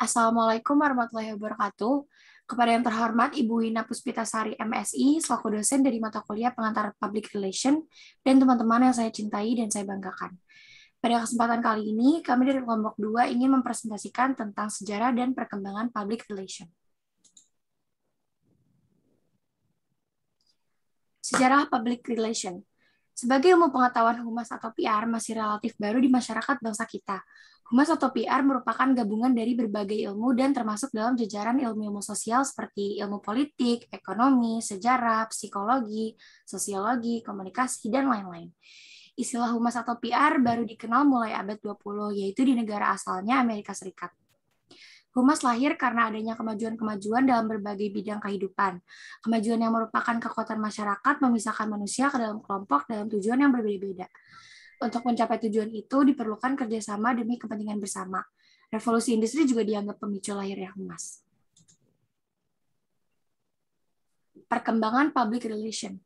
Assalamualaikum warahmatullahi wabarakatuh. Kepada yang terhormat Ibu Wina Puspitasari MSI, selaku dosen dari mata kuliah Pengantar Public Relation, dan teman-teman yang saya cintai dan saya banggakan. Pada kesempatan kali ini, kami dari kelompok 2 ingin mempresentasikan tentang sejarah dan perkembangan public relation. Sejarah public relation. Sebagai ilmu pengetahuan humas atau PR masih relatif baru di masyarakat bangsa kita. Humas atau PR merupakan gabungan dari berbagai ilmu dan termasuk dalam jajaran ilmu-ilmu sosial seperti ilmu politik, ekonomi, sejarah, psikologi, sosiologi, komunikasi, dan lain-lain. Istilah humas atau PR baru dikenal mulai abad 20, yaitu di negara asalnya Amerika Serikat. Humas lahir karena adanya kemajuan-kemajuan dalam berbagai bidang kehidupan. Kemajuan yang merupakan kekuatan masyarakat memisahkan manusia ke dalam kelompok dalam tujuan yang berbeda-beda. Untuk mencapai tujuan itu diperlukan kerjasama demi kepentingan bersama. Revolusi industri juga dianggap pemicu lahirnya humas. Perkembangan public relation.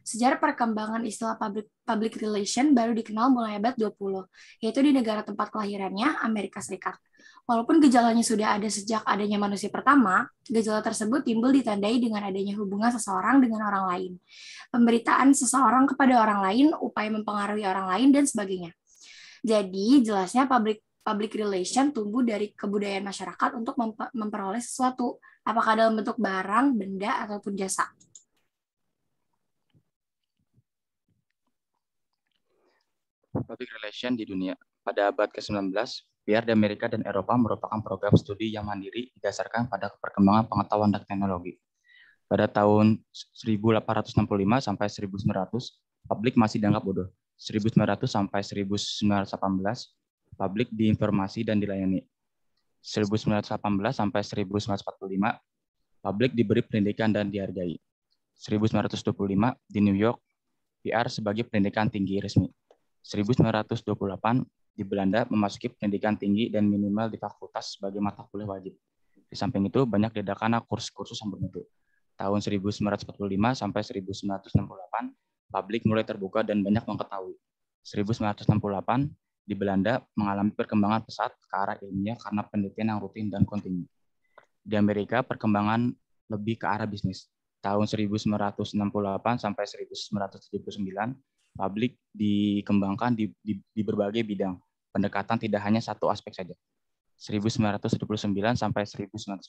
Sejarah perkembangan istilah public relation baru dikenal mulai abad 20, yaitu di negara tempat kelahirannya, Amerika Serikat. Walaupun gejalanya sudah ada sejak adanya manusia pertama, gejala tersebut timbul ditandai dengan adanya hubungan seseorang dengan orang lain, pemberitaan seseorang kepada orang lain, upaya mempengaruhi orang lain, dan sebagainya. Jadi, jelasnya public relation tumbuh dari kebudayaan masyarakat untuk memperoleh sesuatu, apakah dalam bentuk barang, benda, ataupun jasa. Public relation di dunia. Pada abad ke-19, PR di Amerika dan Eropa merupakan program studi yang mandiri didasarkan pada perkembangan pengetahuan dan teknologi. Pada tahun 1865 sampai 1900, publik masih dianggap bodoh. 1900 sampai 1918, publik diinformasi dan dilayani. 1918 sampai 1945, publik diberi pendidikan dan dihargai. 1925 di New York, PR sebagai pendidikan tinggi resmi. 1928 di Belanda memasuki pendidikan tinggi dan minimal di fakultas sebagai mata kuliah wajib. Di samping itu banyak diadakan kursus-kursus yang bermutu. Tahun 1945 sampai 1968, publik mulai terbuka dan banyak mengetahui. 1968 di Belanda mengalami perkembangan pesat ke arah ilmiah karena penelitian yang rutin dan kontinu. Di Amerika perkembangan lebih ke arah bisnis. Tahun 1968 sampai 1979, publik dikembangkan di berbagai bidang. Pendekatan tidak hanya satu aspek saja. 1979 sampai 1990,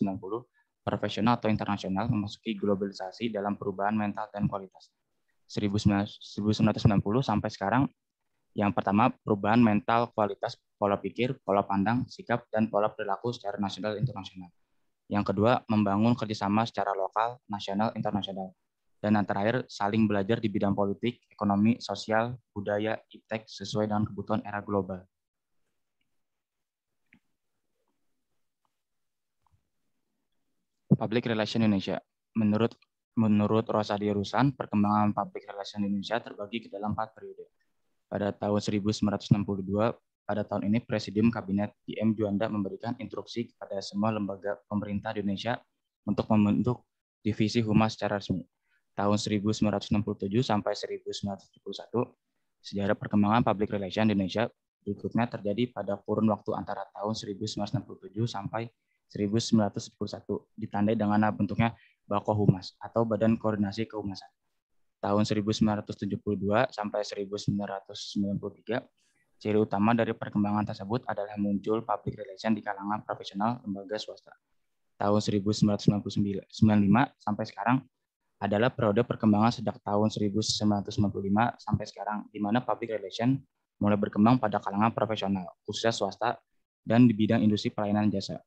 profesional atau internasional memasuki globalisasi dalam perubahan mental dan kualitas. 1990 sampai sekarang, yang pertama perubahan mental, kualitas, pola pikir, pola pandang, sikap, dan pola perilaku secara nasional dan internasional. Yang kedua, membangun kerjasama secara lokal, nasional, internasional. Dan yang terakhir, saling belajar di bidang politik, ekonomi, sosial, budaya, iptek sesuai dengan kebutuhan era global. Public Relation Indonesia. Menurut Rosadi Rusan, perkembangan public relation Indonesia terbagi ke dalam 4 periode. Pada tahun 1962, pada tahun ini Presidium Kabinet PM Juanda memberikan instruksi kepada semua lembaga pemerintah di Indonesia untuk membentuk divisi humas secara resmi. Tahun 1967 sampai 1971, sejarah perkembangan public relation di Indonesia berikutnya terjadi pada kurun waktu antara tahun 1967 sampai 1971, ditandai dengan bentuknya Bako Humas atau Badan Koordinasi Kehumasan. Tahun 1972 sampai 1993, ciri utama dari perkembangan tersebut adalah muncul public relation di kalangan profesional lembaga swasta. Tahun 1995 sampai sekarang adalah periode perkembangan sejak tahun 1995 sampai sekarang, di mana public relation mulai berkembang pada kalangan profesional, khususnya swasta, dan di bidang industri pelayanan jasa.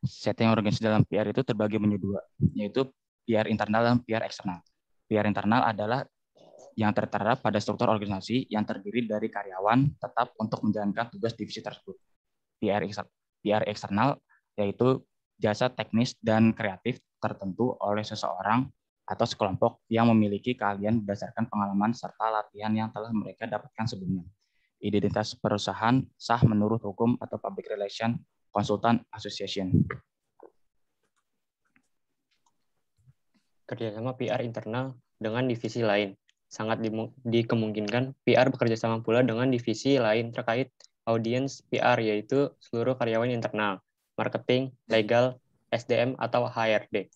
Setting organisasi dalam PR itu terbagi menjadi dua, yaitu PR internal dan PR eksternal. PR internal adalah yang tertera pada struktur organisasi yang terdiri dari karyawan tetap untuk menjalankan tugas divisi tersebut. PR eksternal yaitu jasa teknis dan kreatif tertentu oleh seseorang atau sekelompok yang memiliki keahlian berdasarkan pengalaman serta latihan yang telah mereka dapatkan sebelumnya. Identitas perusahaan sah menurut hukum atau Public Relation Consultant Association. Kerjasama PR internal dengan divisi lain. sangat dikemungkinkan PR bekerja sama pula dengan divisi lain terkait audiens PR, yaitu seluruh karyawan internal, marketing, legal, SDM, atau HRD.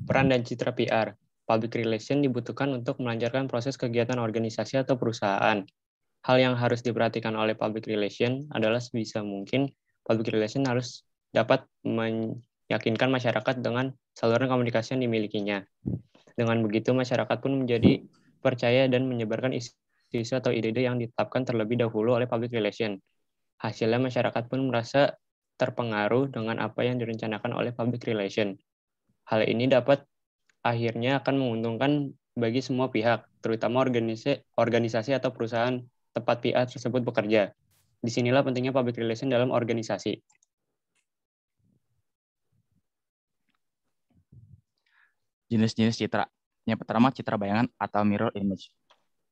Peran dan citra PR. Public relation dibutuhkan untuk melancarkan proses kegiatan organisasi atau perusahaan. Hal yang harus diperhatikan oleh public relation adalah sebisa mungkin public relation harus dapat meyakinkan masyarakat dengan saluran komunikasi yang dimilikinya. Dengan begitu, masyarakat pun menjadi percaya dan menyebarkan isu-isu atau ide-ide yang ditetapkan terlebih dahulu oleh public relation. Hasilnya, masyarakat pun merasa terpengaruh dengan apa yang direncanakan oleh public relation. Hal ini dapat akhirnya akan menguntungkan bagi semua pihak, terutama organisasi atau perusahaan tempat PR tersebut bekerja. Disinilah pentingnya public relation dalam organisasi. Jenis-jenis citra. Yang pertama, citra bayangan atau mirror image.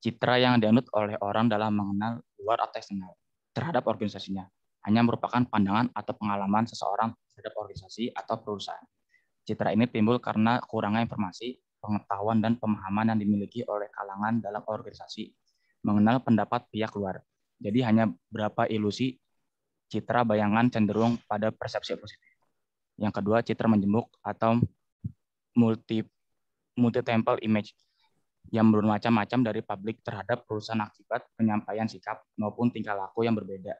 Citra yang dianut oleh orang dalam mengenal luar atau eksternal terhadap organisasinya. Hanya merupakan pandangan atau pengalaman seseorang terhadap organisasi atau perusahaan. Citra ini timbul karena kurangnya informasi, pengetahuan, dan pemahaman yang dimiliki oleh kalangan dalam organisasi mengenal pendapat pihak luar. Jadi hanya berapa ilusi, citra bayangan cenderung pada persepsi positif. Yang kedua, citra menjemuk atau multi-temple image yang bermacam-macam dari publik terhadap perusahaan akibat penyampaian sikap maupun tingkah laku yang berbeda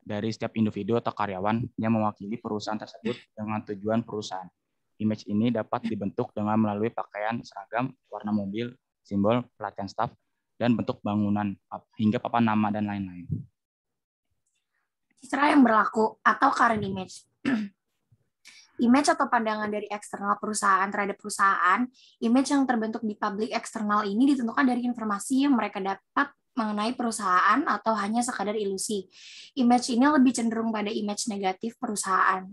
dari setiap individu atau karyawan yang mewakili perusahaan tersebut dengan tujuan perusahaan. Image ini dapat dibentuk dengan melalui pakaian seragam, warna mobil, simbol, pelatihan staf, dan bentuk bangunan, hingga papan nama dan lain-lain. Citra yang berlaku atau current image. Image atau pandangan dari eksternal perusahaan terhadap perusahaan, image yang terbentuk di publik eksternal ini ditentukan dari informasi yang mereka dapat mengenai perusahaan atau hanya sekadar ilusi. Image ini lebih cenderung pada image negatif perusahaan,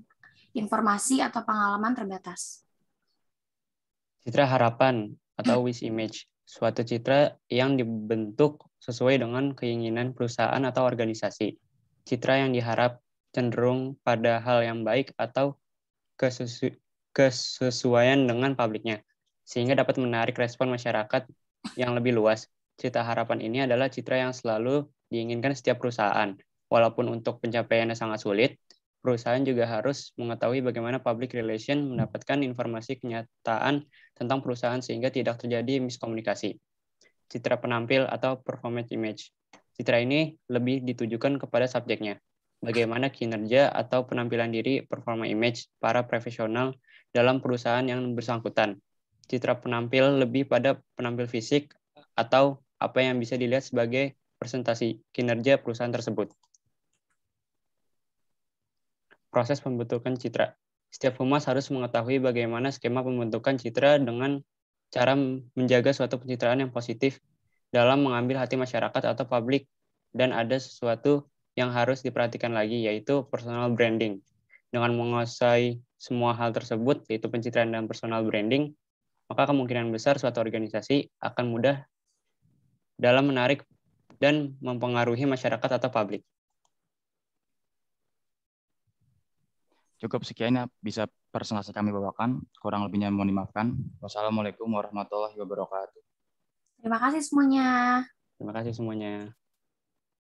informasi atau pengalaman terbatas. Citra harapan atau wish image, suatu citra yang dibentuk sesuai dengan keinginan perusahaan atau organisasi. Citra yang diharap cenderung pada hal yang baik atau kesesuaian dengan publiknya, sehingga dapat menarik respon masyarakat yang lebih luas. Citra harapan ini adalah citra yang selalu diinginkan setiap perusahaan. Walaupun untuk pencapaiannya sangat sulit, perusahaan juga harus mengetahui bagaimana public relation mendapatkan informasi kenyataan tentang perusahaan sehingga tidak terjadi miskomunikasi. Citra penampil atau performance image. Citra ini lebih ditujukan kepada subjeknya. Bagaimana kinerja atau penampilan diri performa image para profesional dalam perusahaan yang bersangkutan. Citra penampil lebih pada penampil fisik atau apa yang bisa dilihat sebagai presentasi kinerja perusahaan tersebut. Proses pembentukan citra. Setiap humas harus mengetahui bagaimana skema pembentukan citra dengan cara menjaga suatu pencitraan yang positif dalam mengambil hati masyarakat atau publik, dan ada sesuatu yang harus diperhatikan lagi, yaitu personal branding. Dengan menguasai semua hal tersebut, yaitu pencitraan dan personal branding, maka kemungkinan besar suatu organisasi akan mudah dalam menarik dan mempengaruhi masyarakat atau publik. Cukup sekian ya bisa presentasi kami bawakan. Kurang lebihnya mohon dimaafkan. Wassalamualaikum warahmatullahi wabarakatuh. Terima kasih semuanya. Terima kasih semuanya.